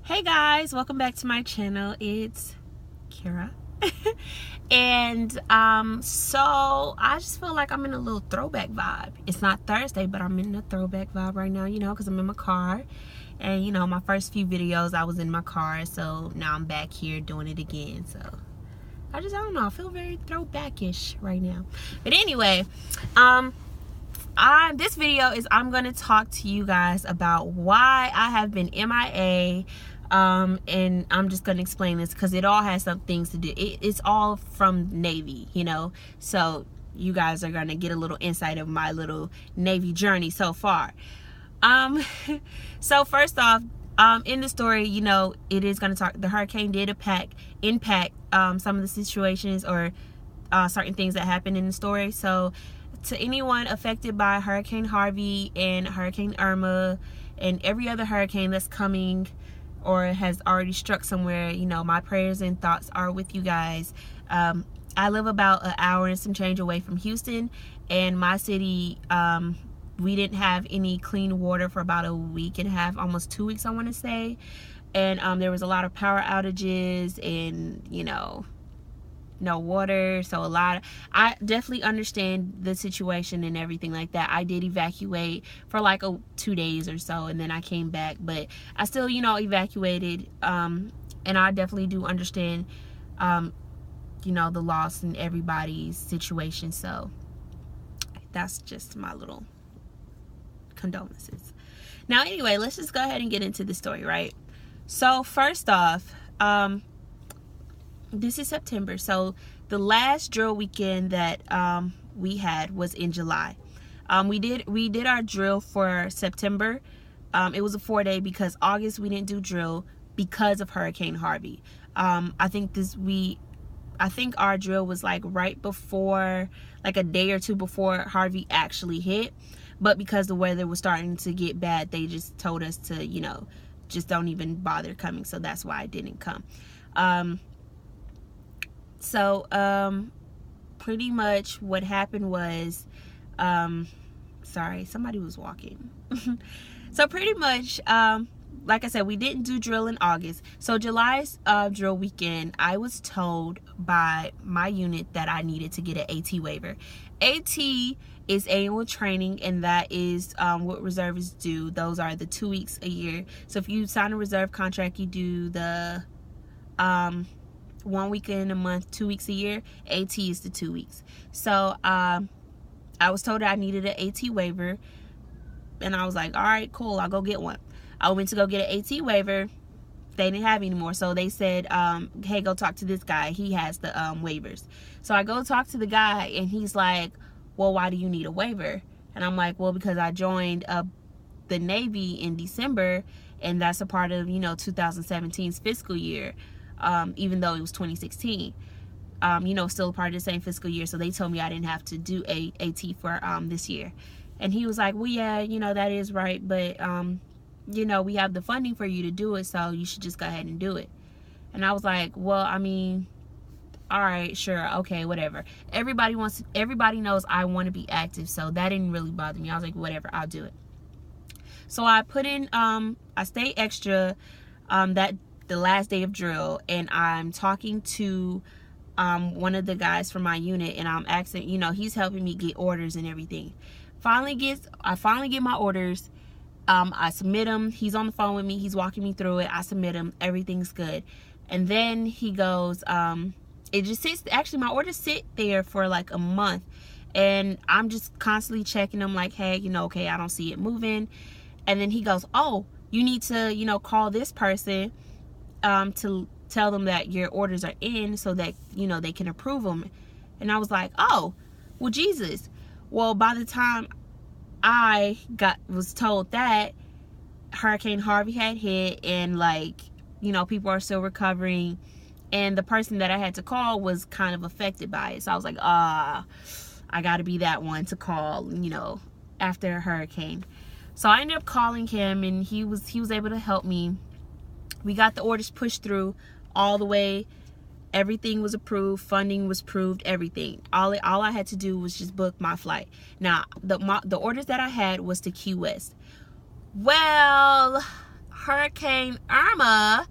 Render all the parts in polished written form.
Hey guys, welcome back to my channel. It's Kira. And so I just feel like I'm in a little throwback vibe. It's not Thursday, but I'm in a throwback vibe right now, because I'm in my car. And my first few videos I was in my car, so now I'm back here doing it again. So I don't know, I feel very throwbackish right now. But anyway, this video is I'm going to talk to you guys about why I have been MIA. And I'm just going to explain this because it all has some things to do. It's all from Navy, so you guys are going to get a little insight of my little Navy journey so far. So first off, in the story, it is going to talk, the hurricane did impact some of the situations or certain things that happened in the story. So to anyone affected by Hurricane Harvey and Hurricane Irma and every other hurricane that's coming or has already struck somewhere, my prayers and thoughts are with you guys. I live about an hour and some change away from Houston, and my city, we didn't have any clean water for about a week and a half, almost 2 weeks I want to say. And there was a lot of power outages and no water. So I definitely understand the situation and everything like that. I did evacuate for like 2 days or so, and then I came back, but I still evacuated. And I definitely do understand the loss in everybody's situation. So that's just my little condolences. Now anyway, let's just go ahead and get into the story, right? So first off, this is September, so the last drill weekend that we had was in July. We did our drill for September. It was a 4-day because August we didn't do drill because of Hurricane Harvey. I think our drill was like right before, like a day or two before Harvey actually hit, but because the weather was starting to get bad, they just told us to just don't even bother coming. So that's why I didn't come. So pretty much what happened was, sorry, somebody was walking. So pretty much, like I said, we didn't do drill in August. So July's drill weekend, I was told by my unit that I needed to get an AT waiver. AT is annual training, and that is what reservists do. Those are the 2 weeks a year. So if you sign a reserve contract, you do the 1 weekend a month, 2 weeks a year. AT is the 2 weeks. So I was told that I needed an AT waiver, and I was like, all right, cool, I'll go get one. I went to go get an AT waiver. They didn't have any more, so they said, hey, go talk to this guy, he has the waivers. So I go talk to the guy, and he's like, well, why do you need a waiver? And I'm like, well, because I joined the Navy in December, and that's a part of 2017's fiscal year. Even though it was 2016, still a part of the same fiscal year. So they told me I didn't have to do a AT for this year. And he was like, well, yeah, that is right, but we have the funding for you to do it, so you should just go ahead and do it. And I was like, well, I mean, all right, sure, okay, whatever. Everybody knows I want to be active, so that didn't really bother me. I was like, whatever, I'll do it. So I put in, I stayed extra the last day of drill, and I'm talking to one of the guys from my unit, and I'm asking, he's helping me get orders and everything. I finally get my orders. I submit them. He's on the phone with me. He's walking me through it. I submit them. Everything's good. And then he goes, it just sits, actually my orders sit there for like a month, and I'm just constantly checking them like, hey, okay, I don't see it moving. And then he goes, oh, you need to, call this person to tell them that your orders are in so that they can approve them. And I was like, oh, well, Jesus. Well, by the time I was told that, Hurricane Harvey had hit, and people are still recovering, and the person that I had to call was kind of affected by it. So I was like, I gotta be that one to call after a hurricane. So I ended up calling him, and he was able to help me. We got the orders pushed through all the way. Everything was approved. Funding was approved. Everything. All I had to do was just book my flight. Now, the orders that I had was to Key West. Well, Hurricane Irma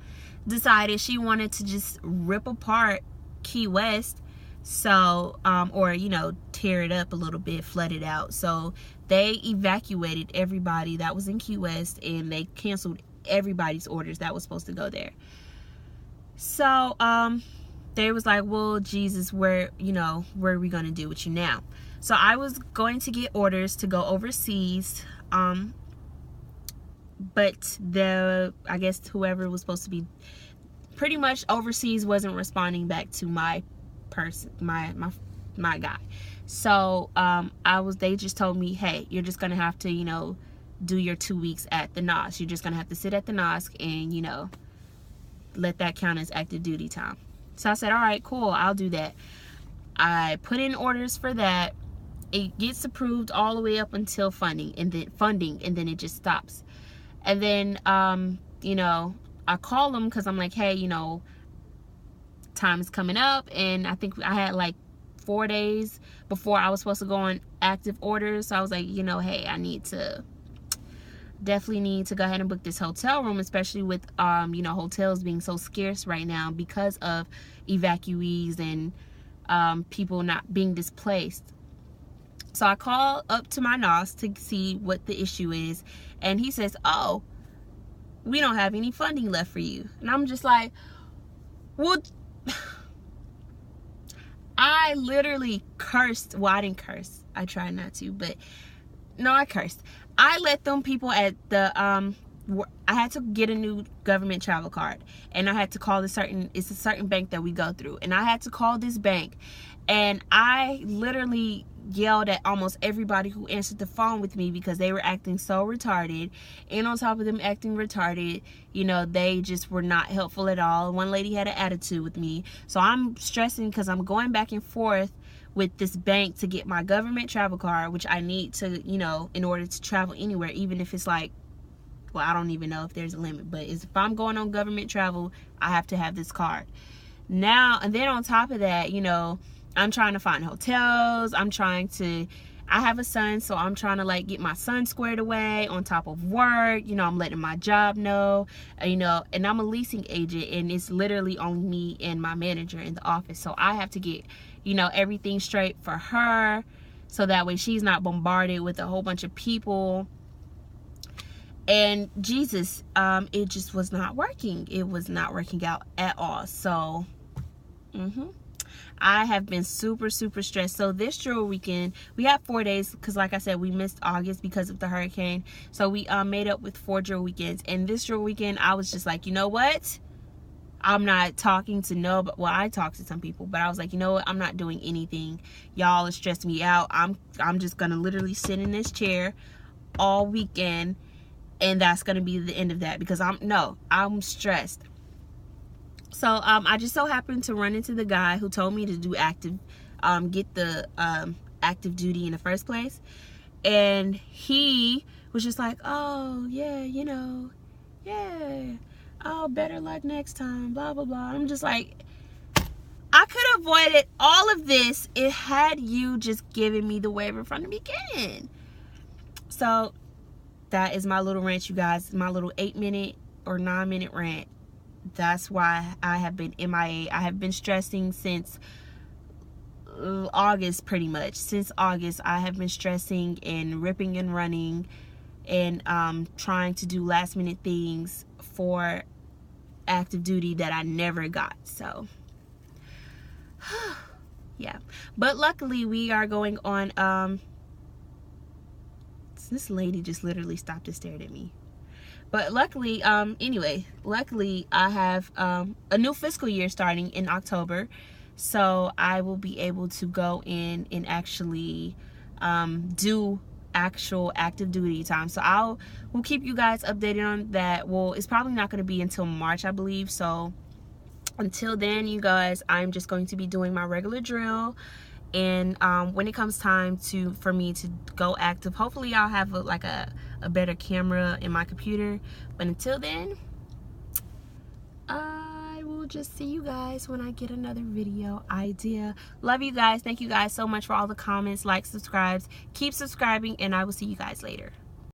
decided she wanted to just rip apart Key West, so or tear it up a little bit, flood it out. So they evacuated everybody that was in Key West, and they canceled everybody's orders that was supposed to go there. So they was like, well, Jesus, where are we gonna do with you now? So I was going to get orders to go overseas, but I guess whoever was supposed to be pretty much overseas wasn't responding back to my person, my guy. So they just told me, hey, you're just gonna have to do your 2 weeks at the NOS. You're just gonna have to sit at the NOS and let that count as active duty time. So I said, all right, cool, I'll do that. I put in orders for that. It gets approved all the way up until funding, and then it just stops. And then I call them because I'm like, hey, time is coming up, and I think I had like 4 days before I was supposed to go on active orders. So I was like, hey, I definitely need to go ahead and book this hotel room, especially with hotels being so scarce right now because of evacuees and people not being displaced. So I call up to my NOS to see what the issue is, and he says, oh, we don't have any funding left for you. And I'm just like, well, I literally cursed. Well, I didn't curse. I tried not to, but no, I cursed. I let them people at the I had to get a new government travel card, and I had to call it's a certain bank that we go through, and I had to call this bank, and I literally yelled at almost everybody who answered the phone with me because they were acting so retarded. And on top of them acting retarded, they just were not helpful at all. One lady had an attitude with me, so I'm stressing because I'm going back and forth with this bank to get my government travel card, which I need to in order to travel anywhere, even if it's like, well, I don't even know if there's a limit, but if I'm going on government travel, I have to have this card now. And then on top of that, I'm trying to find hotels. I have a son, so I'm trying to get my son squared away on top of work. I'm letting my job know, and I'm a leasing agent, and it's literally only me and my manager in the office. So I have to get, everything straight for her, so that way she's not bombarded with a whole bunch of people. And Jesus, it just was not working. It was not working out at all. So, I have been super, super stressed. So this drill weekend, we have 4 days because, like I said, we missed August because of the hurricane. So we made up with 4 drill weekends. And this drill weekend, I was just like, you know what? I'm not talking to nobody. Well, I talked to some people, but I was like, you know what? I'm not doing anything. Y'all are stressing me out. I'm just gonna literally sit in this chair all weekend, and that's gonna be the end of that because I'm stressed. So I just so happened to run into the guy who told me to do get the active duty in the first place, and he was just like, oh yeah, yeah, oh, better luck next time, blah blah blah. I'm just like, I could have avoided all of this if had you just given me the waiver from the beginning. So that is my little rant, you guys. My little 8-minute or 9-minute rant. That's why I have been MIA. I have been stressing since August, pretty much. Since August, I have been stressing and ripping and running and trying to do last minute things for active duty that I never got. So yeah, but luckily we are going on this lady just literally stopped and stared at me. But luckily, luckily I have a new fiscal year starting in October, so I will be able to go in and actually do actual active duty time. So we'll keep you guys updated on that. Well, it's probably not going to be until March, I believe. So until then, you guys, I'm just going to be doing my regular drill. And when it comes time for me to go active, hopefully I'll have a better camera in my computer. But until then, I will just see you guys when I get another video idea. Love you guys. Thank you guys so much for all the comments, likes, subscribes. Keep subscribing, and I will see you guys later.